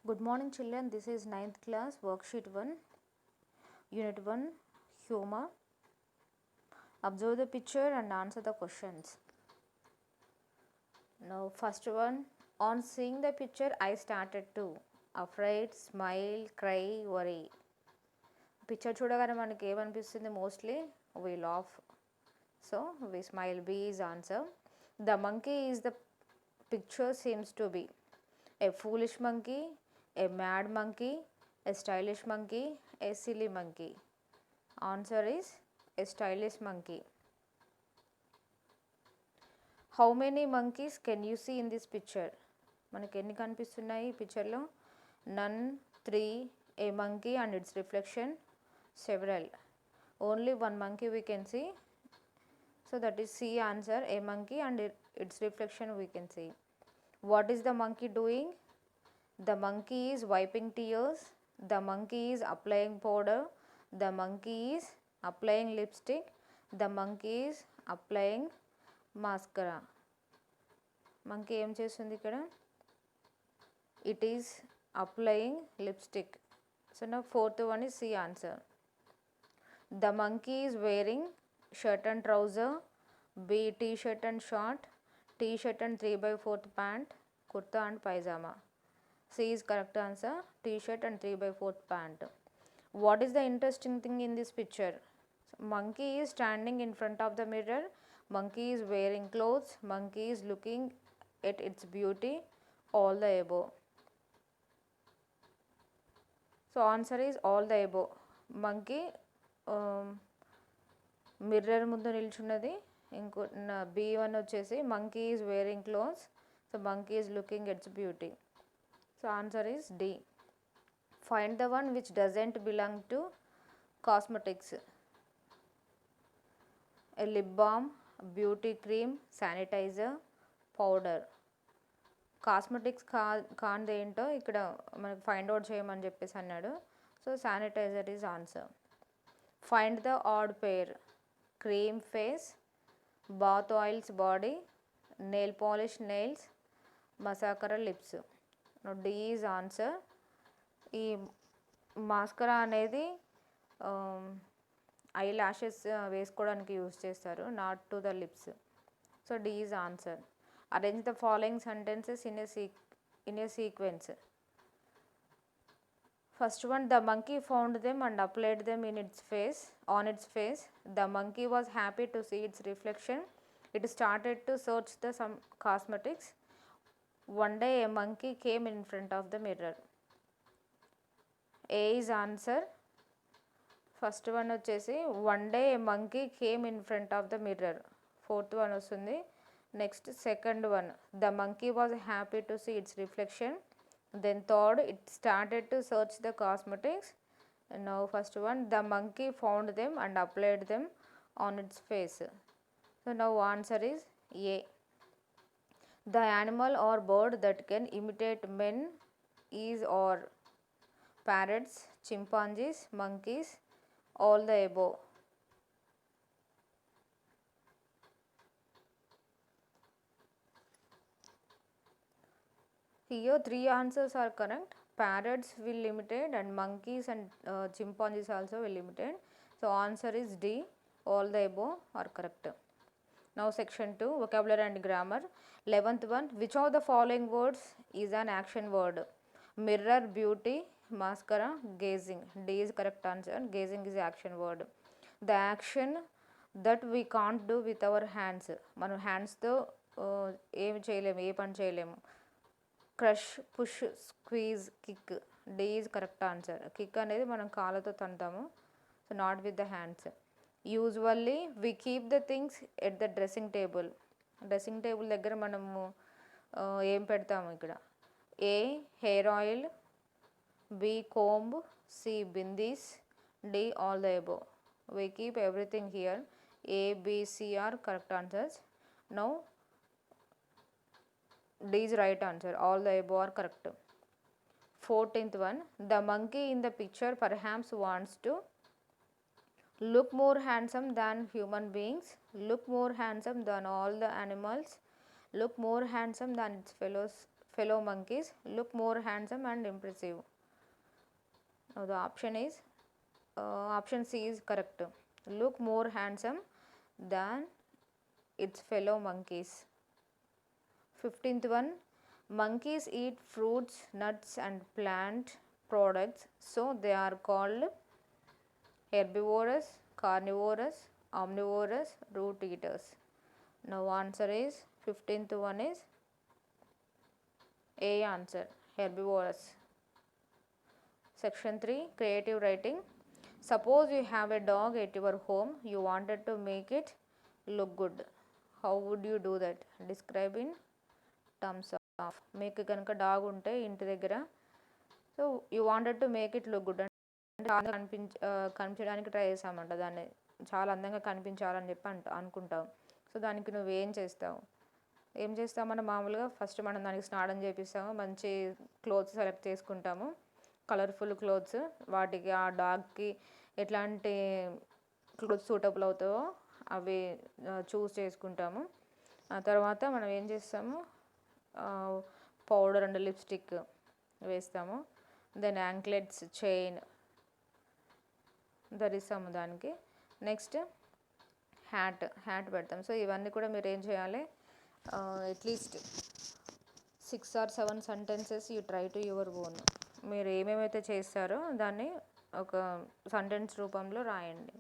Good morning children, this is ninth class worksheet 1, unit 1, humor. Observe the picture and answer the questions. Now first one, on seeing the picture I started to afraid, smile, cry, worry. Picture చూడగానే మనకి ఏమనిపిస్తుంది? mostly we laugh, so we smile. B is answer. The monkey is the picture seems to be a foolish monkey, a mad monkey, a stylish monkey, a silly monkey. Answer is a stylish monkey. How many monkeys can you see in this picture? మనకి ఎన్ని కనిపిస్తున్నాయి పిక్చర్లో? None, 3, a monkey and its reflection, several. Only one monkey we can see, so that is C answer, a monkey and its reflection we can see. What is the monkey doing? The monkey is wiping tears, the monkey is applying powder, the monkey is applying lipstick, the monkey is applying mascara. Monkey ఏం చేస్తుంది ఇక్కడ? It is applying lipstick. So now fourth one is C answer. The monkey is wearing shirt and trouser, B t-shirt and short, t-shirt and 3/4 pant, kurta and pajama. C is correct answer, t-shirt and 3/4 pant. What is the interesting thing in this picture? So, monkey is standing in front of the mirror, monkey is wearing clothes, monkey is looking at its beauty, all the above. So answer is all the above. Monkey mirror ముందు నిల్చున్నది. ఇంకో B1 వచ్చేసి monkey is wearing clothes, so monkey is looking at its beauty. So answer is D. Find the one which doesn't belong to cosmetics. A lip balm, beauty cream, sanitizer, powder. Cosmetics కాంది ఏంటో ఇక్కడ మనకు find out చేయమని చెప్పేసి అన్నాడు. So sanitizer is answer. Find the odd pair. Cream face, bath oils body, nail polish nails, mascara lips. D is answer. ఈ mascara అనేది eye lashes వేసుకోవడానికి యూజ్ చేస్తారు, not to the lips. So D is answer. Arrange the following sentences in a sequence. First one, the monkey found them and applied them on its face. The monkey was happy to see its reflection. It started to search some cosmetics. One day a monkey came in front of the mirror. A is answer. First one వచ్చేసి one day a monkey came in front of the mirror. Fourth one వస్తుంది. Next, second one, the monkey was happy to see its reflection. Then third, it started to search the cosmetics. And now first one, the monkey found them and applied them on its face. So now answer is A. The animal or bird that can imitate men is or parrots, chimpanzees, monkeys, all the above. Here 3 answers are correct. Parrots will imitate and monkeys and chimpanzees also will imitate. So answer is D. All the above are correct. Now section 2, vocabulary and grammar. 11th one, which of the following words is an action word? Mirror, beauty, mascara, gazing. D is correct answer. Gazing is action word. The action that we can't do with our hands. మనం హ్యాండ్స్తో ఏమి చేయలేము, ఏ పని చేయలేము. Crush, push, squeeze, kick. D is correct answer. Kick అనేది మనం కాళ్ళతో తంతాము, so not with the hands. Usually we keep the things at the dressing table. Dressing table దగ్గర మనము ఏం పెడతాము ఇక్కడ? A hair oil, B comb, C bindis, D all the above. We keep everything here. A, B, C are correct answers. Now D is right answer. All the above are correct. 14th one, the monkey in the picture perhaps wants to look more handsome than human beings, look more handsome than all the animals, look more handsome than its fellow monkeys look more handsome and impressive. Now the option C is correct. Look more handsome than its fellow monkeys. 15th one, monkeys eat fruits, nuts and plant products, so they are called herbivorous, carnivorous, omnivorous, root eaters. Now answer is 15th one is A answer, herbivorous. Section 3, creative writing. Suppose you have a dog at your home, you wanted to make it look good. How would you do that? Describe in terms of. మీకు కనుక dog ఉంటే ఇంటి దగ్గర, so you wanted to make it look good అంటే కనిపించడానికి try చేసామంట, దాన్ని చాలా అందంగా కనిపించాలని చెప్పి అనుకుంటావు. సో దానికి నువ్వు ఏం చేస్తావు? మనం మామూలుగా ఫస్ట్ మనం దానికి స్నానం చేపిస్తాము, మంచి క్లోత్స్ సెలెక్ట్ చేసుకుంటాము, కలర్ఫుల్ క్లోత్స్, వాటికి ఆ డాగ్కి ఎట్లాంటి క్లోత్స్ సూటబుల్ అవుతావో అవి చూస్ చేసుకుంటాము. ఆ తర్వాత మనం ఏం చేస్తాము, పౌడర్ అండ్ లిప్స్టిక్ వేస్తాము, దెన్ యాంక్లెట్స్, చైన్ ధరిస్తాము దానికి. నెక్స్ట్ హ్యాట్ పెడతాం. సో ఇవన్నీ కూడా మీరు ఏం చేయాలి, at least 6 or 7 sentences you try to your own. మీరు ఏమేమైతే చేస్తారో దాన్ని ఒక సెంటెన్స్ రూపంలో రాయండి.